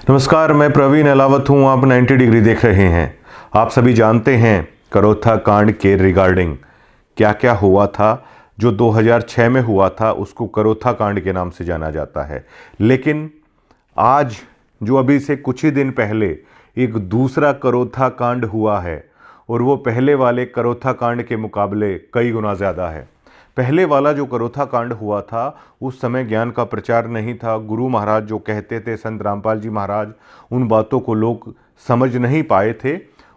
नमस्कार, मैं प्रवीण अलावत हूँ। आप 90 डिग्री देख रहे हैं। आप सभी जानते हैं करोथा कांड के रिगार्डिंग क्या क्या हुआ था। जो 2006 में हुआ था उसको करोथा कांड के नाम से जाना जाता है। लेकिन आज जो अभी से कुछ ही दिन पहले एक दूसरा करोथा कांड हुआ है और वो पहले वाले करोथा कांड के मुकाबले कई गुना ज़्यादा है। पहले वाला जो करोथा कांड हुआ था उस समय ज्ञान का प्रचार नहीं था। गुरु महाराज जो कहते थे, संत रामपाल जी महाराज, उन बातों को लोग समझ नहीं पाए थे।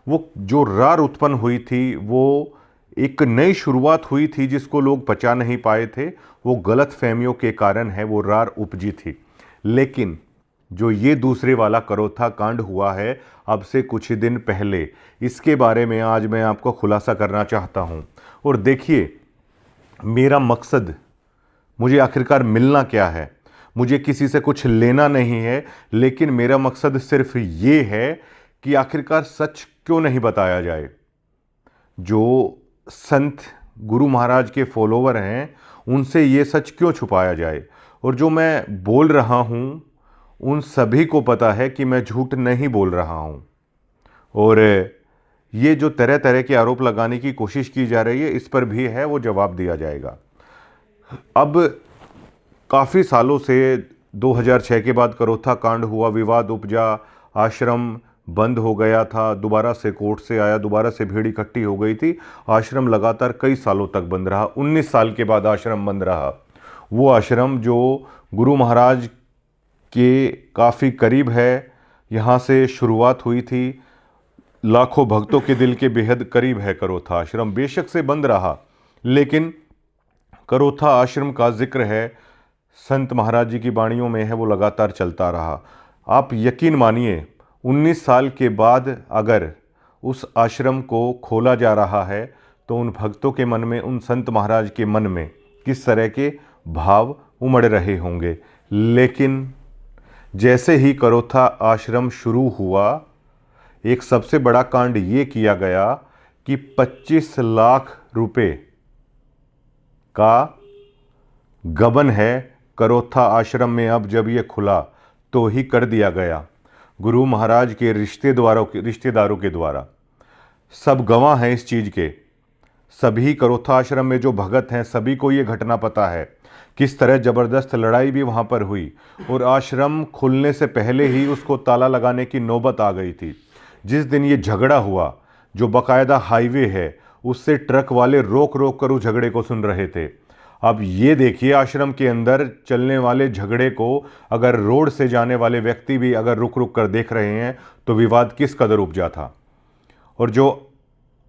वो जो रार उत्पन्न हुई थी वो एक नई शुरुआत हुई थी जिसको लोग पचा नहीं पाए थे। वो गलत फहमियों के कारण है वो रार उपजी थी। लेकिन जो ये दूसरे वाला करोथा कांड हुआ है अब से कुछ ही दिन पहले, इसके बारे में आज मैं आपको खुलासा करना चाहता हूँ। और देखिए, मेरा मकसद, मुझे आखिरकार मिलना क्या है। मुझे किसी से कुछ लेना नहीं है, लेकिन मेरा मकसद सिर्फ ये है कि आखिरकार सच क्यों नहीं बताया जाए। जो संत गुरु महाराज के फॉलोवर हैं उनसे ये सच क्यों छुपाया जाए। और जो मैं बोल रहा हूँ उन सभी को पता है कि मैं झूठ नहीं बोल रहा हूँ। और ये जो तरह तरह के आरोप लगाने की कोशिश की जा रही है, इस पर भी है वो जवाब दिया जाएगा। अब काफ़ी सालों से 2006 के बाद करोथा कांड हुआ, विवाद उपजा, आश्रम बंद हो गया था, दोबारा से कोर्ट से आया, दोबारा से भीड़ इकट्ठी हो गई थी। आश्रम लगातार कई सालों तक बंद रहा। 19 साल के बाद आश्रम बंद रहा। वो आश्रम जो गुरु महाराज के काफ़ी करीब है, यहाँ से शुरुआत हुई थी, लाखों भक्तों के दिल के बेहद करीब है करोथा आश्रम। बेशक से बंद रहा, लेकिन करोथा आश्रम का जिक्र है, संत महाराज जी की वाणियों में है, वो लगातार चलता रहा। आप यकीन मानिए, 19 साल के बाद अगर उस आश्रम को खोला जा रहा है तो उन भक्तों के मन में, उन संत महाराज के मन में किस तरह के भाव उमड़ रहे होंगे। लेकिन जैसे ही करोथा आश्रम शुरू हुआ, एक सबसे बड़ा कांड ये किया गया कि 25 लाख रुपए का गबन है करोथा आश्रम में। अब जब ये खुला तो ही कर दिया गया गुरु महाराज के रिश्तेदारों के द्वारा। सब गवाह हैं इस चीज़ के। सभी करोथा आश्रम में जो भगत हैं सभी को ये घटना पता है, किस तरह ज़बरदस्त लड़ाई भी वहाँ पर हुई। और आश्रम खुलने से पहले ही उसको ताला लगाने की नौबत आ गई थी। जिस दिन ये झगड़ा हुआ, जो बाकायदा हाईवे है, उससे ट्रक वाले रोक रोक कर उस झगड़े को सुन रहे थे। अब ये देखिए, आश्रम के अंदर चलने वाले झगड़े को अगर रोड से जाने वाले व्यक्ति भी अगर रुक रुक कर देख रहे हैं तो विवाद किस कदर उपजा था। और जो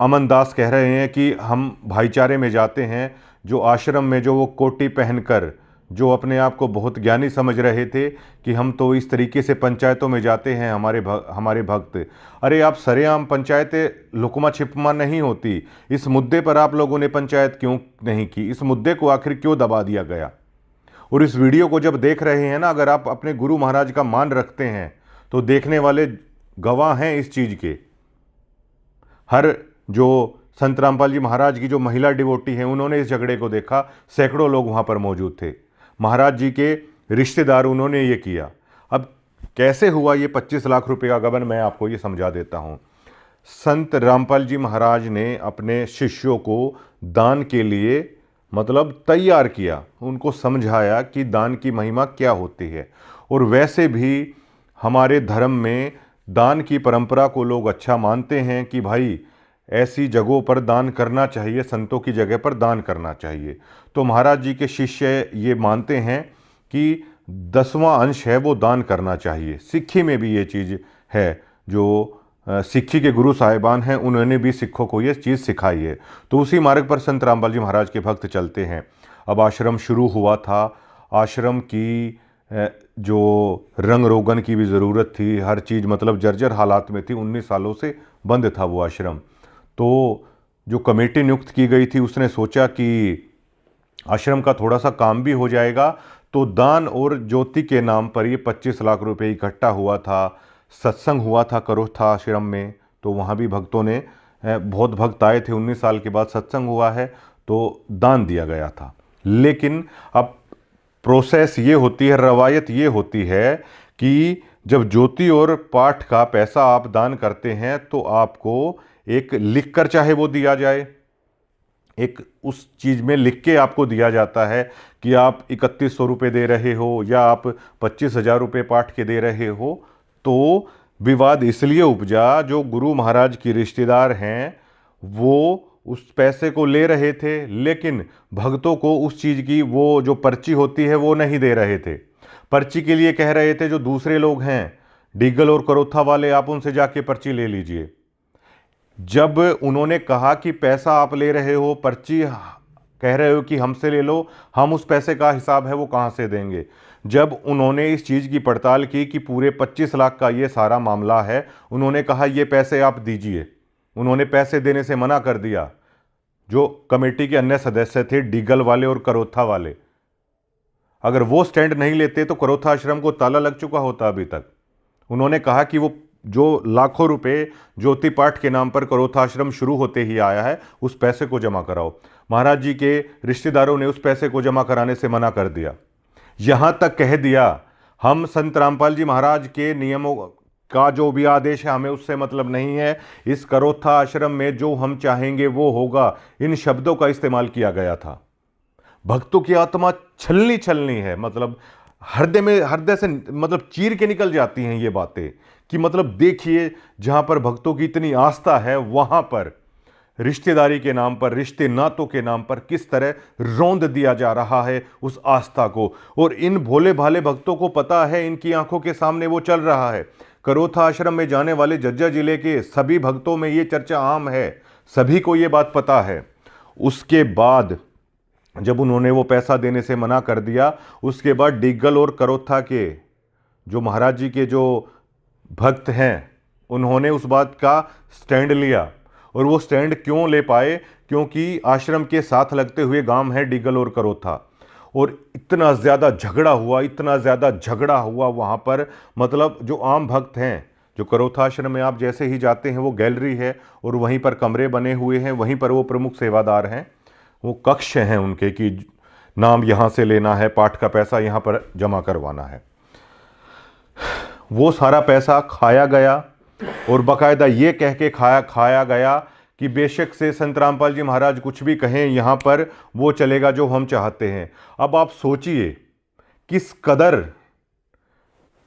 अमनदास कह रहे हैं कि हम भाईचारे में जाते हैं, जो आश्रम में जो वो कोटी पहनकर जो अपने आप को बहुत ज्ञानी समझ रहे थे कि हम तो इस तरीके से पंचायतों में जाते हैं हमारे भक्त। अरे आप सरेआम पंचायतें लुकमा छिपमा नहीं होती। इस मुद्दे पर आप लोगों ने पंचायत क्यों नहीं की? इस मुद्दे को आखिर क्यों दबा दिया गया? और इस वीडियो को जब देख रहे हैं ना, अगर आप अपने गुरु महाराज का मान रखते हैं तो देखने वाले गवाह हैं इस चीज़ के। हर जो संत रामपाल जी महाराज की जो महिला डिवोटी हैं उन्होंने इस झगड़े को देखा। सैकड़ों लोग वहाँ पर मौजूद थे। महाराज जी के रिश्तेदार, उन्होंने ये किया। अब कैसे हुआ ये 25 लाख रुपए का गबन, मैं आपको ये समझा देता हूँ। संत रामपाल जी महाराज ने अपने शिष्यों को दान के लिए तैयार किया, उनको समझाया कि दान की महिमा क्या होती है। और वैसे भी हमारे धर्म में दान की परंपरा को लोग अच्छा मानते हैं कि भाई ऐसी जगहों पर दान करना चाहिए, संतों की जगह पर दान करना चाहिए। तो महाराज जी के शिष्य ये मानते हैं कि 10वां अंश है वो दान करना चाहिए। सिक्खी में भी ये चीज़ है, जो सिक्खी के गुरु साहिबान हैं उन्होंने भी सिखों को ये चीज़ सिखाई है। तो उसी मार्ग पर संत रामपाल जी महाराज के भक्त चलते हैं। अब आश्रम शुरू हुआ था। आश्रम की जो रंग रोगन की भी ज़रूरत थी, हर चीज़ जर्जर हालात में थी। 19 सालों से बंद था वो आश्रम। तो जो कमेटी नियुक्त की गई थी उसने सोचा कि आश्रम का थोड़ा सा काम भी हो जाएगा, तो दान और ज्योति के नाम पर ये 25 लाख रुपए इकट्ठा हुआ था। सत्संग हुआ था करोथा आश्रम में, तो वहाँ भी भक्तों ने, बहुत भक्त आए थे। 19 साल के बाद सत्संग हुआ है तो दान दिया गया था। लेकिन अब प्रोसेस ये होती है, रवायत ये होती है कि जब ज्योति और पाठ का पैसा आप दान करते हैं तो आपको एक लिख कर चाहे वो दिया जाए, एक उस चीज़ में लिख के आपको दिया जाता है कि आप 3100 रुपये दे रहे हो या आप 25,000 रुपये पाठ के दे रहे हो। तो विवाद इसलिए उपजा, जो गुरु महाराज की रिश्तेदार हैं वो उस पैसे को ले रहे थे, लेकिन भक्तों को उस चीज़ की वो जो पर्ची होती है वो नहीं दे रहे थे। पर्ची के लिए कह रहे थे जो दूसरे लोग हैं डीगल और करोथा वाले, आप उनसे जाके पर्ची ले लीजिए। जब उन्होंने कहा कि पैसा आप ले रहे हो, पर्ची कह रहे हो कि हमसे ले लो, हम उस पैसे का हिसाब है वो कहाँ से देंगे। जब उन्होंने इस चीज़ की पड़ताल की कि पूरे 25 लाख का ये सारा मामला है, उन्होंने कहा ये पैसे आप दीजिए। उन्होंने पैसे देने से मना कर दिया। जो कमेटी के अन्य सदस्य थे डीगल वाले और करोथा वाले, अगर वो स्टैंड नहीं लेते तो करोथा आश्रम को ताला लग चुका होता अभी तक। उन्होंने कहा कि वो जो लाखों रुपए ज्योति पाठ के नाम पर करोथा आश्रम शुरू होते ही आया है, उस पैसे को जमा कराओ। महाराज जी के रिश्तेदारों ने उस पैसे को जमा कराने से मना कर दिया। यहां तक कह दिया हम संत रामपाल जी महाराज के नियमों का जो भी आदेश है हमें उससे मतलब नहीं है, इस करोथा आश्रम में जो हम चाहेंगे वो होगा। इन शब्दों का इस्तेमाल किया गया था। भक्तों की आत्मा छलनी छलनी है, मतलब हृदय से मतलब चीर के निकल जाती हैं ये बातें कि मतलब देखिए जहां पर भक्तों की इतनी आस्था है वहां पर रिश्तेदारी के नाम पर, रिश्ते नातों के नाम पर किस तरह रौंद दिया जा रहा है उस आस्था को। और इन भोले भाले भक्तों को पता है, इनकी आंखों के सामने वो चल रहा है। करोथा आश्रम में जाने वाले जज्जर जिले के सभी भक्तों में ये चर्चा आम है, सभी को ये बात पता है। उसके बाद जब उन्होंने वो पैसा देने से मना कर दिया, उसके बाद डीगल और करोथा के जो महाराज जी के जो भक्त हैं उन्होंने उस बात का स्टैंड लिया। और वो स्टैंड क्यों ले पाए? क्योंकि आश्रम के साथ लगते हुए गांव है डीगल और करोथा। और इतना ज़्यादा झगड़ा हुआ, इतना ज़्यादा झगड़ा हुआ वहाँ पर, मतलब जो आम भक्त हैं, जो करोथा आश्रम में आप जैसे ही जाते हैं वो गैलरी है और वहीं पर कमरे बने हुए हैं, वहीं पर वो प्रमुख सेवादार हैं, वो कक्ष हैं उनके कि नाम यहाँ से लेना है, पाठ का पैसा यहाँ पर जमा करवाना है। वो सारा पैसा खाया गया और बाकायदा ये कह के खाया गया कि बेशक से संत रामपाल जी महाराज कुछ भी कहें, यहाँ पर वो चलेगा जो हम चाहते हैं। अब आप सोचिए किस कदर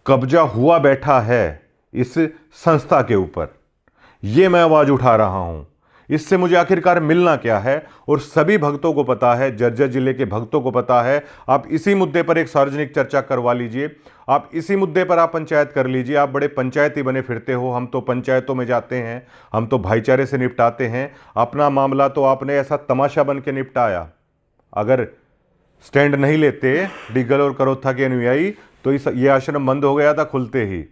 कब्जा हुआ बैठा है इस संस्था के ऊपर। ये मैं आवाज़ उठा रहा हूँ, इससे मुझे आखिरकार मिलना क्या है। और सभी भक्तों को पता है, जर्जर जिले के भक्तों को पता है। आप इसी मुद्दे पर एक सार्वजनिक चर्चा करवा लीजिए, आप इसी मुद्दे पर आप पंचायत कर लीजिए। आप बड़े पंचायती बने फिरते हो, हम तो पंचायतों में जाते हैं, हम तो भाईचारे से निपटाते हैं। अपना मामला तो आपने ऐसा तमाशा बन के निपटाया। अगर स्टैंड नहीं लेते डीगल और करोथा के अनुयायी तो ये आश्रम बंद हो गया था खुलते ही।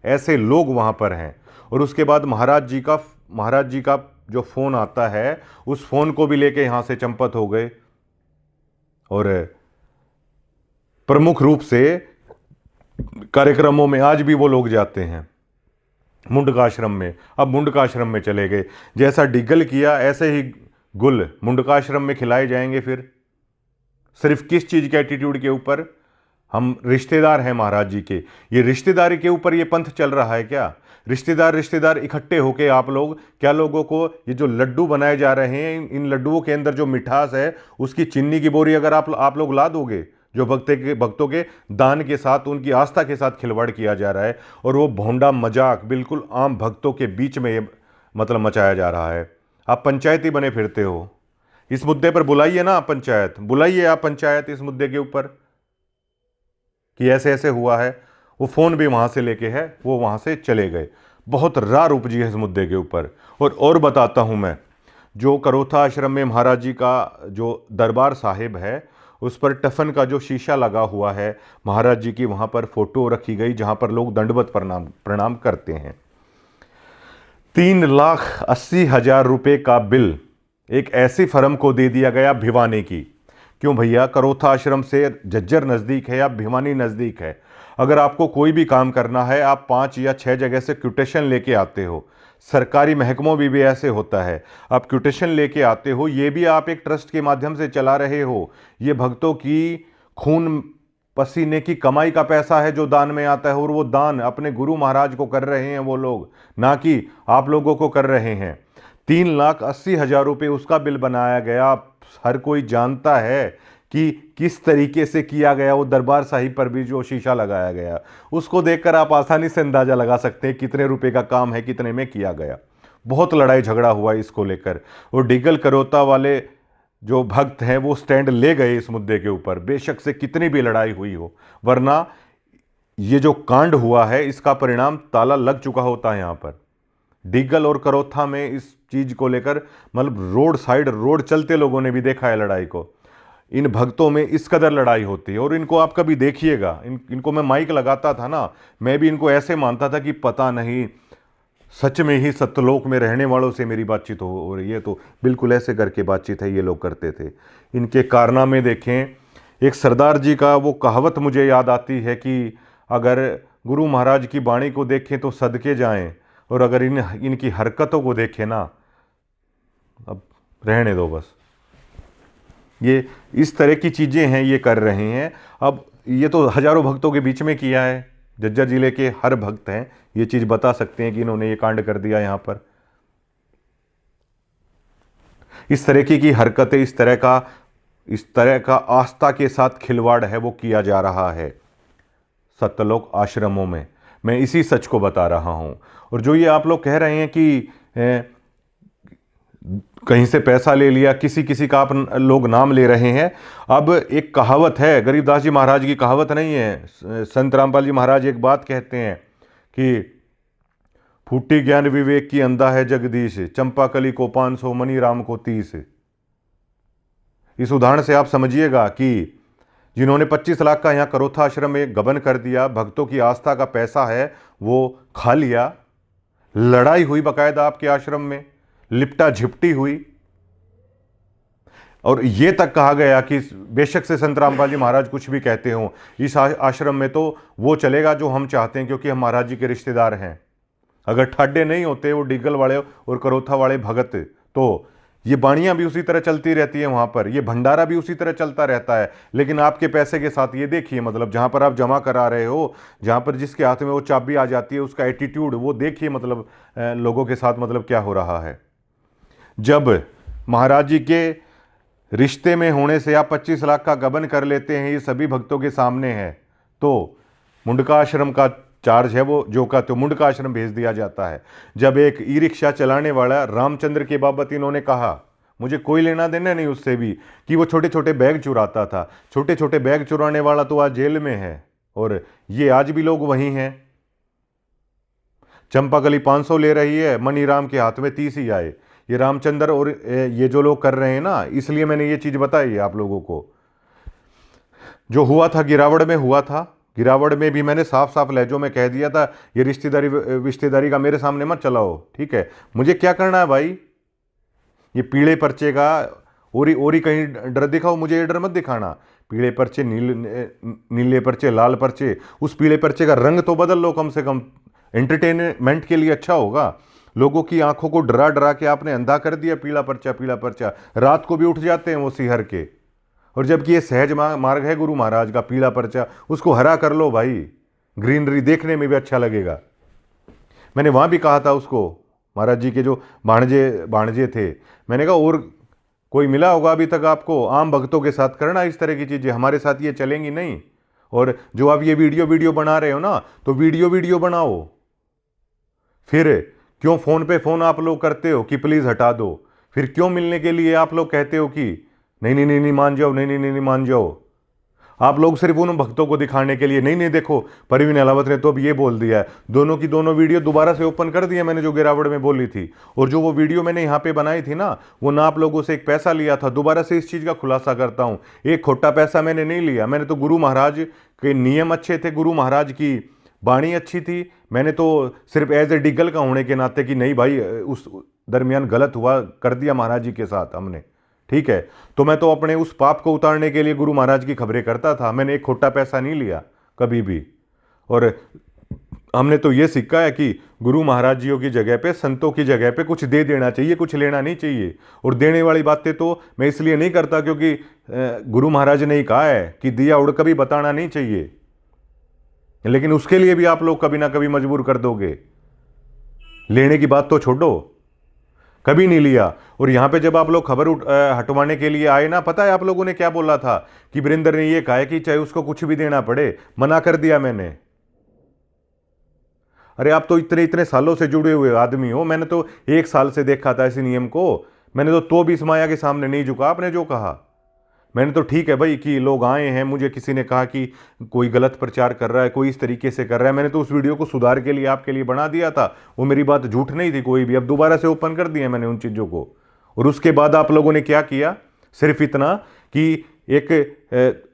ऐसे लोग वहाँ पर हैं। और उसके बाद महाराज जी का जो फ़ोन आता है, उस फ़ोन को भी लेके यहाँ से चंपत हो गए। और प्रमुख रूप से कार्यक्रमों में आज भी वो लोग जाते हैं मुंडका आश्रम में। अब मुंडका आश्रम में चले गए, जैसा डीगल किया ऐसे ही गुल मुंडका आश्रम में खिलाए जाएंगे। फिर सिर्फ किस चीज़ के एटीट्यूड के ऊपर? हम रिश्तेदार हैं महाराज जी के, ये रिश्तेदारी के ऊपर ये पंथ चल रहा है क्या? रिश्तेदार इकट्ठे होके आप लोग क्या लोगों को ये जो लड्डू बनाए जा रहे हैं, इन लड्डुओं के अंदर जो मिठास है उसकी चीनी की बोरी अगर आप लोग ला दोगे, जो भक्तों के दान के साथ, उनकी आस्था के साथ खिलवाड़ किया जा रहा है और वो भोंडा मजाक बिल्कुल आम भक्तों के बीच में ये मतलब मचाया जा रहा है। आप पंचायती बने फिरते हो। इस मुद्दे पर बुलाइए ना आप पंचायत, बुलाइए आप पंचायत इस मुद्दे के ऊपर कि ऐसे ऐसे हुआ है। वो फ़ोन भी वहाँ से लेके है, वो वहाँ से चले गए। बहुत रार उपजी है इस मुद्दे के ऊपर। और बताता हूँ मैं, जो करोथा आश्रम में महाराज जी का जो दरबार साहिब है उस पर टफन का जो शीशा लगा हुआ है, महाराज जी की वहाँ पर फ़ोटो रखी गई जहाँ पर लोग दंडवत प्रणाम करते हैं। 3,80,000 रुपये का बिल एक ऐसी फर्म को दे दिया गया भिवानी की। क्यों भैया? करोथा आश्रम से जज्जर नज़दीक है या भिवानी नज़दीक है। अगर आपको कोई भी काम करना है, आप 5 या 6 जगह से क्यूटेशन लेके आते हो। सरकारी महकमों में भी ऐसे होता है, आप क्यूटेशन लेके आते हो, ये भी आप एक ट्रस्ट के माध्यम से चला रहे हो। ये भक्तों की खून पसीने की कमाई का पैसा है जो दान में आता है, और वो दान अपने गुरु महाराज को कर रहे हैं वो लोग, ना कि आप लोगों को कर रहे हैं। 3,80,000 रुपये उसका बिल बनाया गया। हर कोई जानता है कि किस तरीके से किया गया। वो दरबार साहिब पर भी जो शीशा लगाया गया, उसको देखकर आप आसानी से अंदाजा लगा सकते हैं कितने रुपए का काम है, कितने में किया गया। बहुत लड़ाई झगड़ा हुआ इसको लेकर, और डिगल करोता वाले जो भक्त हैं वो स्टैंड ले गए इस मुद्दे के ऊपर, बेशक से कितनी भी लड़ाई हुई हो, वरना ये जो कांड हुआ है इसका परिणाम ताला लग चुका होता है। यहाँ पर डिगल और करोथा में इस चीज को लेकर मतलब रोड साइड रोड चलते लोगों ने भी देखा है लड़ाई को। इन भक्तों में इस कदर लड़ाई होती है, और इनको आप कभी देखिएगा, इनको मैं माइक लगाता था ना, मैं भी इनको ऐसे मानता था कि पता नहीं सच में ही सत्यलोक में रहने वालों से मेरी बातचीत हो रही है। तो बिल्कुल ऐसे करके बातचीत है ये लोग करते थे। इनके कारनामे देखें। एक सरदार जी का वो कहावत मुझे याद आती है कि अगर गुरु महाराज की वाणी को देखें तो सदके जाएं, और अगर इनकी हरकतों को देखें ना, अब रहने दो बस। ये इस तरह की चीज़ें हैं ये कर रहे हैं। अब ये तो हजारों भक्तों के बीच में किया है। झज्जर जिले के हर भक्त हैं ये चीज़ बता सकते हैं कि इन्होंने ये कांड कर दिया। यहाँ पर इस तरह की हरकतें, इस तरह का आस्था के साथ खिलवाड़ है वो किया जा रहा है सत्यलोक आश्रमों में। मैं इसी सच को बता रहा हूं। और जो ये आप लोग कह रहे हैं कि कहीं से पैसा ले लिया, किसी का आप लोग नाम ले रहे हैं। अब एक कहावत है, गरीबदास जी महाराज की कहावत नहीं है, संत रामपाल जी महाराज एक बात कहते हैं कि फूटी ज्ञान विवेक की अंधा है जगदीश, चंपा कली को 500 मनी राम को 30। इस उदाहरण से आप समझिएगा कि जिन्होंने 25 लाख का यहाँ करोथा आश्रम में गबन कर दिया, भक्तों की आस्था का पैसा है वो खा लिया। लड़ाई हुई बाकायदा आपके आश्रम में, लिपटा झिपटी हुई, और ये तक कहा गया कि बेशक से संत रामपाल जी महाराज कुछ भी कहते हो, इस आश्रम में तो वो चलेगा जो हम चाहते हैं, क्योंकि हम महाराज जी के रिश्तेदार हैं। अगर ठाड्डे नहीं होते वो डिगल वाले और करोथा वाले भगत, तो ये बाणियां भी उसी तरह चलती रहती है वहां पर, ये भंडारा भी उसी तरह चलता रहता है। लेकिन आपके पैसे के साथ ये देखिए, मतलब जहां पर आप जमा करा रहे हो, जहां पर जिसके हाथ में वो चाबी आ जाती है, उसका एटीट्यूड वो देखिए, मतलब लोगों के साथ मतलब क्या हो रहा है। जब महाराज जी के रिश्ते में होने से आप 25 लाख का गबन कर लेते हैं, ये सभी भक्तों के सामने है, तो मुंडका आश्रम का चार्ज है वो जो का तो मुंडका आश्रम भेज दिया जाता है। जब एक ई रिक्शा चलाने वाला रामचंद्र के बाबत इन्होंने कहा, मुझे कोई लेना देना नहीं उससे भी, कि वो छोटे छोटे बैग चुराता था, छोटे छोटे बैग चुराने वाला तो आज जेल में है, और ये आज भी लोग वहीं हैं। चंपाकली 500 ले रही है, मनीराम के हाथ में 30 ही आए। ये रामचंद्र और ये जो लोग कर रहे हैं ना, इसलिए मैंने ये चीज बताई है आप लोगों को। जो हुआ था गिरावड़ में हुआ था, गिरावड़ में भी मैंने साफ साफ लहजों में कह दिया था, ये रिश्तेदारी का मेरे सामने मत चलाओ, ठीक है। मुझे क्या करना है भाई, ये पीले पर्चे का ओरी कहीं डर दिखाओ, मुझे ये डर मत दिखाना। पीले पर्चे, नीले पर्चे, लाल पर्चे, उस पीले पर्चे का रंग तो बदल लो कम से कम, एंटरटेनमेंट के लिए अच्छा होगा। लोगों की आंखों को डरा डरा के आपने अंधा कर दिया, पीला पर्चा, रात को भी उठ जाते हैं वो सिहर के। और जबकि ये सहज मार्ग है गुरु महाराज का, पीला पर्चा, उसको हरा कर लो भाई, ग्रीनरी देखने में भी अच्छा लगेगा। मैंने वहां भी कहा था उसको, महाराज जी के जो भाणजे थे, मैंने कहा और कोई मिला होगा अभी तक आपको, आम भक्तों के साथ करना इस तरह की चीजें, हमारे साथ ये चलेंगी नहीं। और जो आप ये वीडियो बना रहे हो ना, तो वीडियो बनाओ, फिर क्यों फोन पे फोन आप लोग करते हो कि प्लीज हटा दो, फिर क्यों मिलने के लिए आप लोग कहते हो कि नहीं मान जाओ, नहीं मान जाओ। आप लोग सिर्फ उन भक्तों को दिखाने के लिए, नहीं देखो परवीन अलावत ने तो अब ये बोल दिया है, दोनों की दोनों वीडियो दोबारा से ओपन कर दिया मैंने, जो गिरावड़ में बोली थी। और जो वो वीडियो मैंने यहाँ पे बनाई थी ना, वो ना आप लोगों से एक पैसा लिया था। दोबारा से इस चीज का खुलासा करता हूँ, एक खोटा पैसा मैंने नहीं लिया। मैंने तो गुरु महाराज के नियम अच्छे थे, गुरु महाराज की बाणी अच्छी थी। मैंने तो सिर्फ एज ए डिगल का होने के नाते कि नहीं भाई उस दरमियान गलत हुआ, कर दिया महाराज जी के साथ हमने, ठीक है, तो मैं तो अपने उस पाप को उतारने के लिए गुरु महाराज की खबरें करता था। मैंने एक खोटा पैसा नहीं लिया कभी भी। और हमने तो ये सीखा है कि गुरु महाराज जियों की जगह पे, संतों की जगह पे कुछ दे देना चाहिए, कुछ लेना नहीं चाहिए। और देने वाली बातें तो मैं इसलिए नहीं करता क्योंकि गुरु महाराज ने ही कहा है कि दिया उड़ कभी बताना नहीं चाहिए, लेकिन उसके लिए भी आप लोग कभी ना कभी मजबूर कर दोगे। लेने की बात तो छोड़ो, कभी नहीं लिया। और यहां पे जब आप लोग खबर हटवाने के लिए आए ना, पता है आप लोगों ने क्या बोला था कि वीरेंद्र ने ये कहा है कि चाहे उसको कुछ भी देना पड़े, मना कर दिया मैंने। अरे आप तो इतने इतने सालों से जुड़े हुए आदमी हो, मैंने तो 1 साल से देखा था इस नियम को। मैंने तो भी इस माया के सामने नहीं झुका। आपने जो कहा, मैंने तो ठीक है भाई कि लोग आए हैं, मुझे किसी ने कहा कि कोई गलत प्रचार कर रहा है, कोई इस तरीके से कर रहा है, मैंने तो उस वीडियो को सुधार के लिए आपके लिए बना दिया था। वो मेरी बात झूठ नहीं थी कोई भी। अब दोबारा से ओपन कर दिया मैंने उन चीज़ों को। और उसके बाद आप लोगों ने क्या किया, सिर्फ इतना कि एक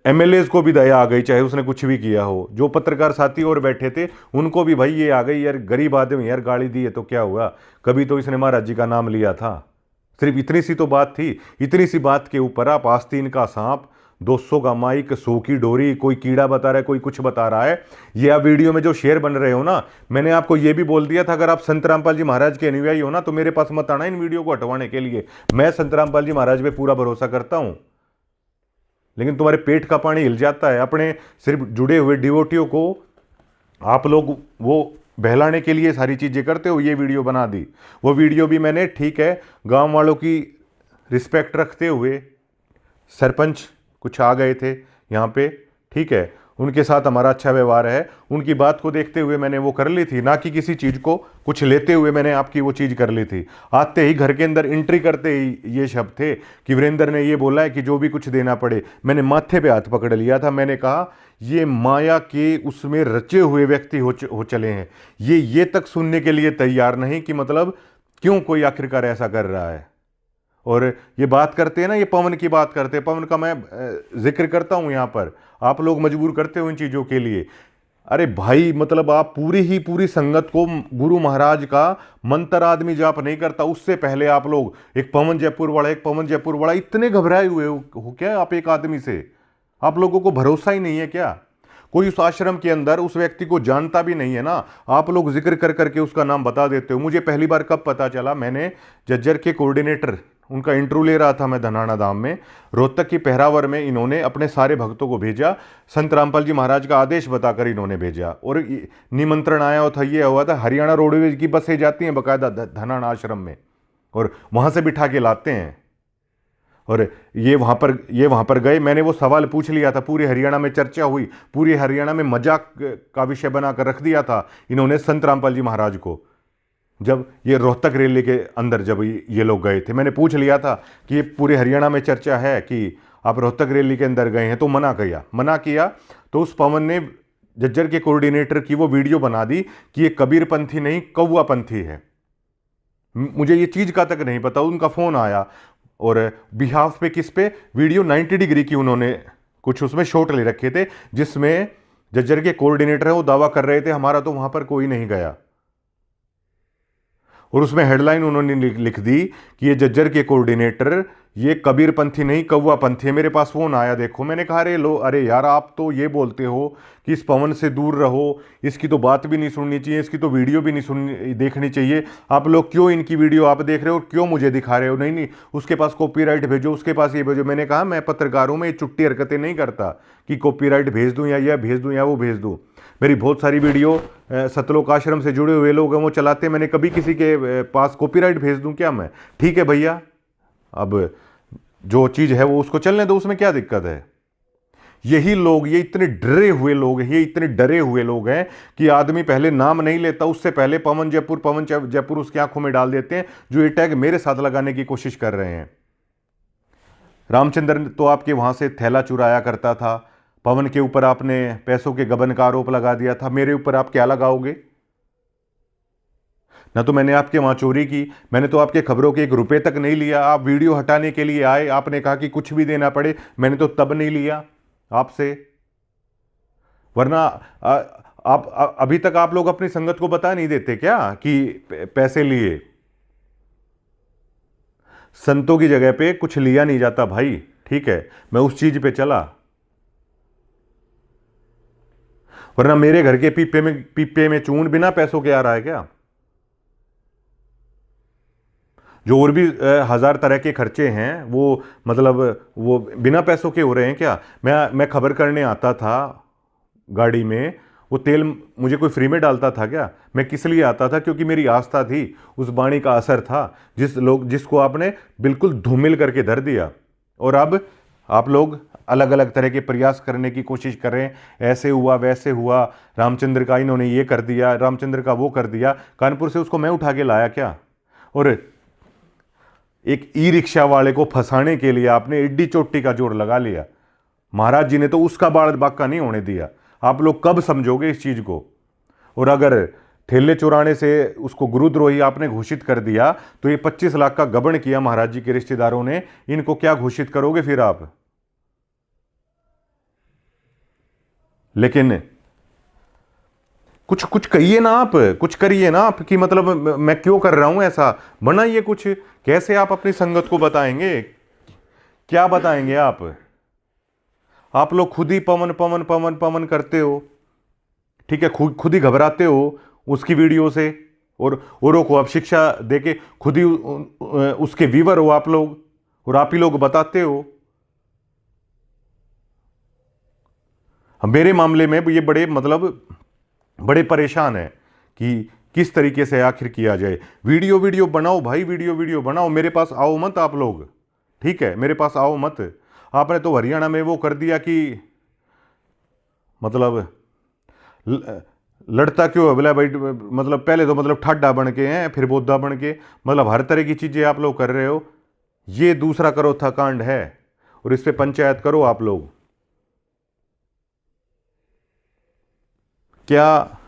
एमएलए को भी दया आ गई, चाहे उसने कुछ भी किया हो। जो पत्रकार साथी और बैठे थे उनको भी भाई ये आ गई, यार गरीब आदमी यार, गाली दी है तो क्या हुआ, कभी तो इसने महाराज जी का नाम लिया था। सिर्फ इतनी सी तो बात थी। इतनी सी बात के ऊपर आप आस्तीन का सांप, 200 का माइक, 100 की डोरी, कोई कीड़ा बता रहा है, कोई कुछ बता रहा है। ये आप वीडियो में जो शेयर बन रहे हो ना, मैंने आपको ये भी बोल दिया था अगर आप संत रामपाल जी महाराज के अनुयायी हो ना तो मेरे पास मत आना इन वीडियो को हटवाने के लिए। मैं संत रामपाल जी महाराज पे पूरा भरोसा करता हूं, लेकिन तुम्हारे पेट का पानी हिल जाता है। अपने सिर्फ जुड़े हुए डिवोटियों को आप लोग वो बहलाने के लिए सारी चीज़ें करते हो। ये वीडियो बना दी, वो वीडियो भी मैंने, ठीक है, गांव वालों की रिस्पेक्ट रखते हुए, सरपंच कुछ आ गए थे यहाँ पे, ठीक है, उनके साथ हमारा अच्छा व्यवहार है, उनकी बात को देखते हुए मैंने वो कर ली थी, ना कि किसी चीज़ को कुछ लेते हुए मैंने आपकी वो चीज़ कर ली थी। आते ही घर के अंदर एंट्री करते ही ये शब्द थे कि वीरेंद्र ने ये बोला है कि जो भी कुछ देना पड़े। मैंने माथे पे हाथ पकड़ लिया था, मैंने कहा ये माया के उसमें रचे हुए व्यक्ति हो चले हैं, ये तक सुनने के लिए तैयार नहीं कि मतलब क्यों कोई आखिरकार ऐसा कर रहा है। और ये बात करते हैं ना, ये पवन की बात करते हैं, पवन का मैं जिक्र करता हूं यहां पर, आप लोग मजबूर करते हो इन चीज़ों के लिए। अरे भाई मतलब आप पूरी संगत को, गुरु महाराज का मंत्र आदमी जाप नहीं करता, उससे पहले आप लोग एक पवन जयपुर वाला इतने घबराए हुए हो क्या आप एक आदमी से? आप लोगों को भरोसा ही नहीं है क्या? कोई उस आश्रम के अंदर उस व्यक्ति को जानता भी नहीं है ना, आप लोग जिक्र कर करके उसका नाम बता देते हो। मुझे पहली बार कब पता चला, मैंने जज्जर के कोऑर्डिनेटर, उनका इंटरव्यू ले रहा था मैं धनाना धाम में, रोहतक की पहरावर में इन्होंने अपने सारे भक्तों को भेजा, संत रामपाल जी महाराज का आदेश बताकर इन्होंने भेजा। और निमंत्रण आया था, ये हुआ था, हरियाणा रोडवेज की बसें जाती हैं बाकायदा धनाना आश्रम में, और वहां से बिठा के लाते हैं। और ये वहां पर गए, मैंने वो सवाल पूछ लिया था, पूरे हरियाणा में चर्चा हुई, पूरे हरियाणा में मजाक का विषय बनाकर रख दिया था इन्होंने संत रामपाल जी महाराज को। जब ये रोहतक रैली के अंदर जब ये लोग गए थे, मैंने पूछ लिया था कि ये पूरे हरियाणा में चर्चा है कि आप रोहतक रैली के अंदर गए हैं, तो मना किया। तो उस पवन ने जज्जर के कोऑर्डिनेटर की वो वीडियो बना दी कि ये कबीर पंथी नहीं, कौवा पंथी है। मुझे ये चीज का तक नहीं पता। उनका फोन आया और बिहाफ पे, किस पे, वीडियो 90 डिग्री की उन्होंने कुछ उसमें शॉट ले रखे थे, जिसमें जज्जर के कोऑर्डिनेटर है वो दावा कर रहे थे हमारा तो वहां पर कोई नहीं गया। और उसमें हेडलाइन उन्होंने लिख दी कि ये जज्जर के कोऑर्डिनेटर ये कबीर पंथी नहीं, कौवा पंथी है। मेरे पास फोन आया, देखो। मैंने कहा अरे यार आप तो ये बोलते हो कि इस पवन से दूर रहो, इसकी तो बात भी नहीं सुननी चाहिए, इसकी तो वीडियो भी नहीं देखनी चाहिए, आप लोग क्यों इनकी वीडियो आप देख रहे हो, क्यों मुझे दिखा रहे हो? नहीं, उसके पास कॉपीराइट भेजो, उसके पास ये भेजो। मैंने कहा मैं पत्रकारों में ये चुट्टी हरकतें नहीं करता कि कॉपीराइट भेज दूं या यह भेज दूं या वो भेज दूं। मेरी बहुत सारी वीडियो सतलोक आश्रम से जुड़े हुए लोग हैं वो चलाते हैं, मैंने कभी किसी के पास कॉपीराइट भेज दूं क्या मैं? ठीक है भैया, अब जो चीज़ है वो उसको चलने दो, उसमें क्या दिक्कत है? यही लोग, ये इतने डरे हुए लोग हैं, ये इतने डरे हुए लोग हैं कि आदमी पहले नाम नहीं लेता, उससे पहले पवन जयपुर उसकी आंखों में डाल देते हैं, जो ये टैग मेरे साथ लगाने की कोशिश कर रहे हैं। रामचंद्र तो आपके वहां से थैला चुराया करता था, पवन के ऊपर आपने पैसों के गबन का आरोप लगा दिया था, मेरे ऊपर आप क्या लगाओगे? ना तो मैंने आपके वहां चोरी की, मैंने तो आपके खबरों के 1 रुपए तक नहीं लिया। आप वीडियो हटाने के लिए आए, आपने कहा कि कुछ भी देना पड़े, मैंने तो तब नहीं लिया आपसे। वरना आप अभी तक आप लोग अपनी संगत को बता नहीं देते क्या कि पैसे लिए? संतों की जगह पे कुछ लिया नहीं जाता भाई, ठीक है, मैं उस चीज पे चला। वरना मेरे घर के पीपे में चून बिना पैसों के आ रहा है क्या? जो और भी 1000 तरह के खर्चे हैं वो मतलब वो बिना पैसों के हो रहे हैं क्या? मैं खबर करने आता था गाड़ी में, वो तेल मुझे कोई फ्री में डालता था क्या? मैं किस लिए आता था? क्योंकि मेरी आस्था थी, उस वाणी का असर था, जिसको आपने बिल्कुल धूमिल करके धर दिया। और अब आप लोग अलग अलग तरह के प्रयास करने की कोशिश कर रहे हैं, ऐसे हुआ वैसे हुआ, रामचंद्र का इन्होंने ये कर दिया, रामचंद्र का वो कर दिया। कानपुर से उसको मैं उठा के लाया क्या? और एक ई रिक्शा वाले को फंसाने के लिए आपने एड्डी चोटी का जोर लगा लिया। महाराज जी ने तो उसका बाल बाका नहीं होने दिया। आप लोग कब समझोगे इस चीज को? और अगर ठेले चुराने से उसको गुरुद्रोही आपने घोषित कर दिया, तो ये 25 लाख का गबन किया महाराज जी के रिश्तेदारों ने, इनको क्या घोषित करोगे फिर आप? लेकिन कुछ कुछ कहिए ना आप, कुछ करिए ना आप, कि मतलब मैं क्यों कर रहा हूं ऐसा, बनाइए कुछ। कैसे आप अपनी संगत को बताएंगे? क्या बताएंगे आप? आप लोग खुद ही पवन पवन पवन पवन करते हो, ठीक है, खुद ही घबराते हो उसकी वीडियो से, और औरों को आप शिक्षा देके खुद ही उसके व्यूअर हो आप लोग, और आप ही लोग बताते हो। मेरे मामले में ये बड़े परेशान है कि किस तरीके से आखिर किया जाए। वीडियो बनाओ भाई, वीडियो बनाओ, मेरे पास आओ मत आप लोग, ठीक है, मेरे पास आओ मत। आपने तो हरियाणा में वो कर दिया कि मतलब लड़ता क्यों है बोला भाई, मतलब पहले तो मतलब ठाडा बन के हैं, फिर बोधा बन के, मतलब हर तरह की चीजें आप लोग कर रहे हो। ये दूसरा करोथा कांड है, और इस पे पंचायत करो आप लोग। क्या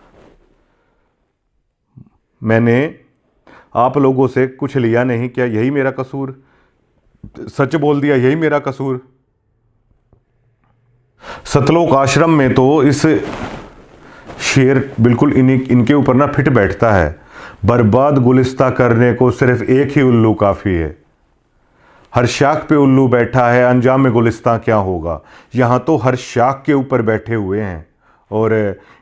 मैंने आप लोगों से कुछ लिया नहीं? क्या यही मेरा कसूर? सच बोल दिया, यही मेरा कसूर? सतलोक आश्रम में तो इस शेर बिल्कुल इनके ऊपर ना फिट बैठता है। बर्बाद गुलिस्ता करने को सिर्फ एक ही उल्लू काफी है। हर शाख पे उल्लू बैठा है, अंजाम में गुलिस्ता क्या होगा। यहां तो हर शाख के ऊपर बैठे हुए हैं, और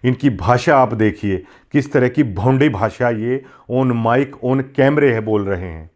इनकी भाषा आप देखिए, किस तरह की भौंडी भाषा ये ऑन माइक ऑन कैमरे है बोल रहे हैं।